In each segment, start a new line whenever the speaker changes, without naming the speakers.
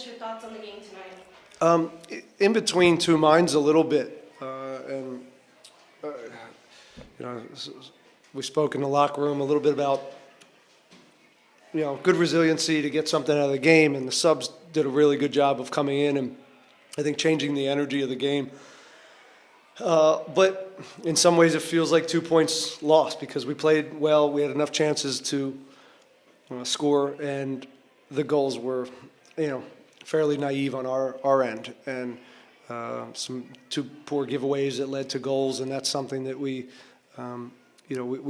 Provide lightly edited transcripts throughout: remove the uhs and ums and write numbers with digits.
Your thoughts on the game tonight?
In between two minds a little bit, and you know, we spoke in the locker room a little bit about good resiliency to get something out of the game, and the subs did a really good job of coming in and I think changing the energy of the game. But in some ways, it feels like 2 points lost because we played well. We had enough chances to score, and the goals were, fairly naive on our end, and some two poor giveaways that led to goals, and that's something that we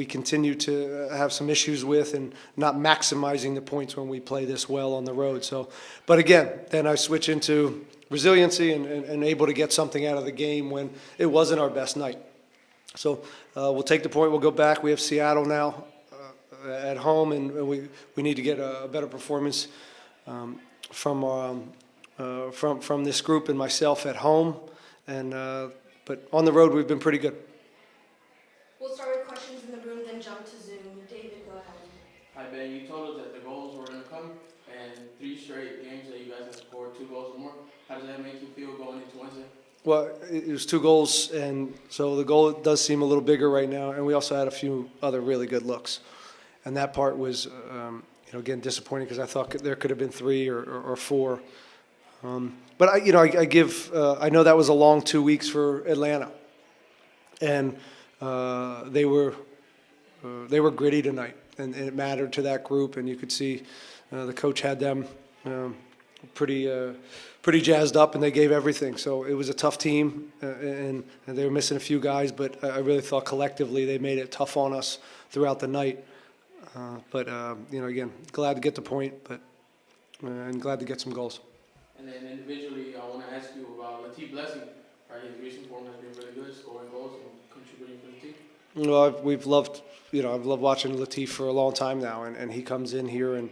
continue to have some issues with, and not maximizing the points when we play this well on the road. So, but again, then I switch into resiliency and able to get something out of the game when it wasn't our best night. So we'll take the point. We'll go back. We have Seattle now at home, and we need to get a better performance from this group and myself at home. And but on the road, we've been pretty good.
We'll start with questions in the room, then jump to Zoom. David, go ahead.
Hi, Ben. You told us that the goals were going to come, and 3 straight games that you guys have scored 2 goals or more. How does that make you feel going into Wednesday?
Well, it was 2 goals, and so the goal does seem a little bigger right now, and we also had a few other really good looks. And that part was, again, disappointing because I thought there could have been 3 or 4. But I know that was a long 2 weeks for Atlanta, and they were gritty tonight, and it mattered to that group, and you could see the coach had them pretty jazzed up, and they gave everything. So it was a tough team, and they were missing a few guys, but I really thought collectively they made it tough on us throughout the night. But again, glad to get the point, and glad to get some goals.
And then individually, I want to ask you about Latif Blessing. Right, his recent form has been really good, scoring goals and contributing for the team.
Well, I've loved watching Latif for a long time now, and he comes in here and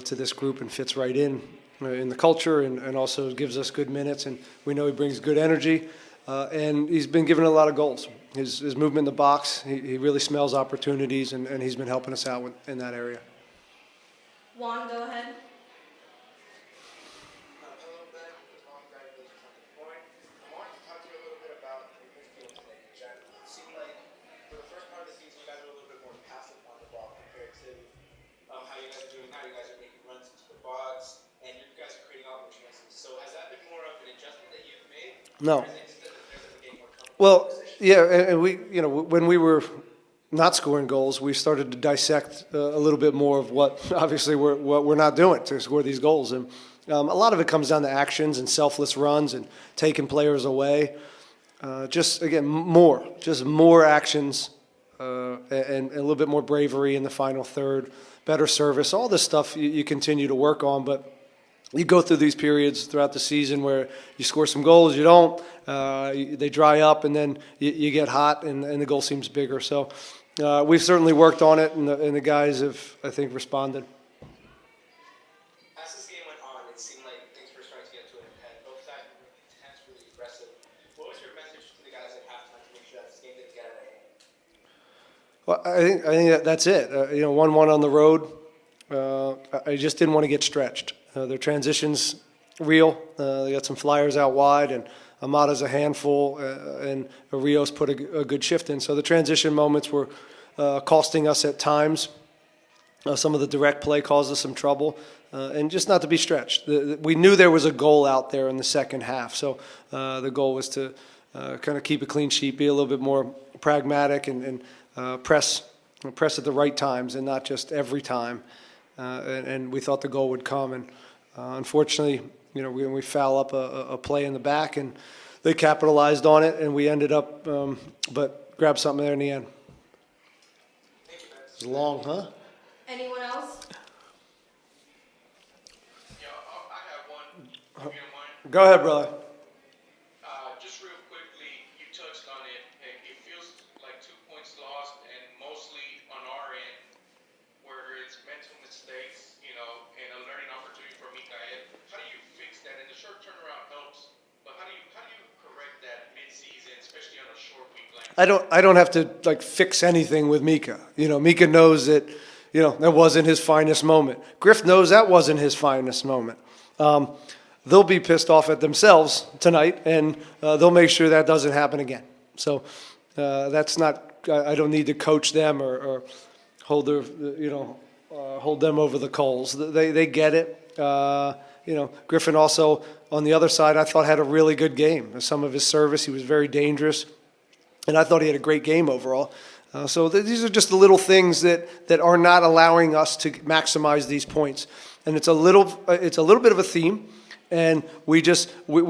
to this group and fits right in the culture, and also gives us good minutes, and we know he brings good energy, and he's been given a lot of goals. His movement in the box, he really smells opportunities, and he's been helping us out in that area.
Juan, go ahead.
Hello, Ben. Congratulations on the point. I wanted to talk to you a little bit about your midfield today in general. It seemed like for the first part of the season, you guys were a little bit more passive on the ball compared to how you guys are doing now. You guys are making runs into the box, and you guys are creating all the chances. So has that been more of an adjustment that you've made?
No.
Or is it just that the players are getting more comfortable?
Well, yeah, and we, when we were not scoring goals, we started to dissect a little bit more of what obviously we're not doing to score these goals, and a lot of it comes down to actions and selfless runs and taking players away. Just again, more actions and a little bit more bravery in the final third, better service, all this stuff you continue to work on, but you go through these periods throughout the season where you score some goals, you don't, they dry up, and then you get hot, and the goal seems bigger. So we've certainly worked on it, and the guys have, I think, responded.
As this game went on, it seemed like things were starting to get to an head. Both sides were really intense, really aggressive. What was your message to the guys at halftime to make sure that this game didn't get out of hand?
Well, I think that's it. 1-1 on the road. I just didn't want to get stretched. Their transition's real. They got some flyers out wide, and Amada's a handful, and Rios put a good shift in. So the transition moments were costing us at times. Some of the direct play caused us some trouble, and just not to be stretched. We knew there was a goal out there in the second half, so the goal was to kind of keep a clean sheet, be a little bit more pragmatic, and press at the right times, and not just every time. And we thought the goal would come, and unfortunately, we foul up a play in the back, and they capitalized on it, and we ended up, but grabbed something there in the end. It was long, huh?
Anyone else?
Yeah, I have one, if you don't mind.
Go ahead, brother.
Just real quickly, you touched on it, and it feels like 2 points lost, and mostly on our end, where it's mental mistakes, and a learning opportunity for Mikael. How do you fix that? And the short turnaround helps, but how do you correct that mid-season, especially on a short week like that?
I don't have to fix anything with Mika. Mika knows that that wasn't his finest moment. Griff knows that wasn't his finest moment. they'll be pissed off at themselves tonight, and they'll make sure that doesn't happen again. So that's not. I don't need to coach them or hold their, hold them over the coals. They get it. Griffin also on the other side, I thought had a really good game. Some of his service, he was very dangerous, and I thought he had a great game overall. So these are just the little things that are not allowing us to maximize these points, and it's a little bit of a theme, and we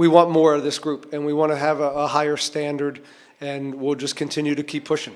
want more of this group, and we want to have a higher standard, and we'll just continue to keep pushing.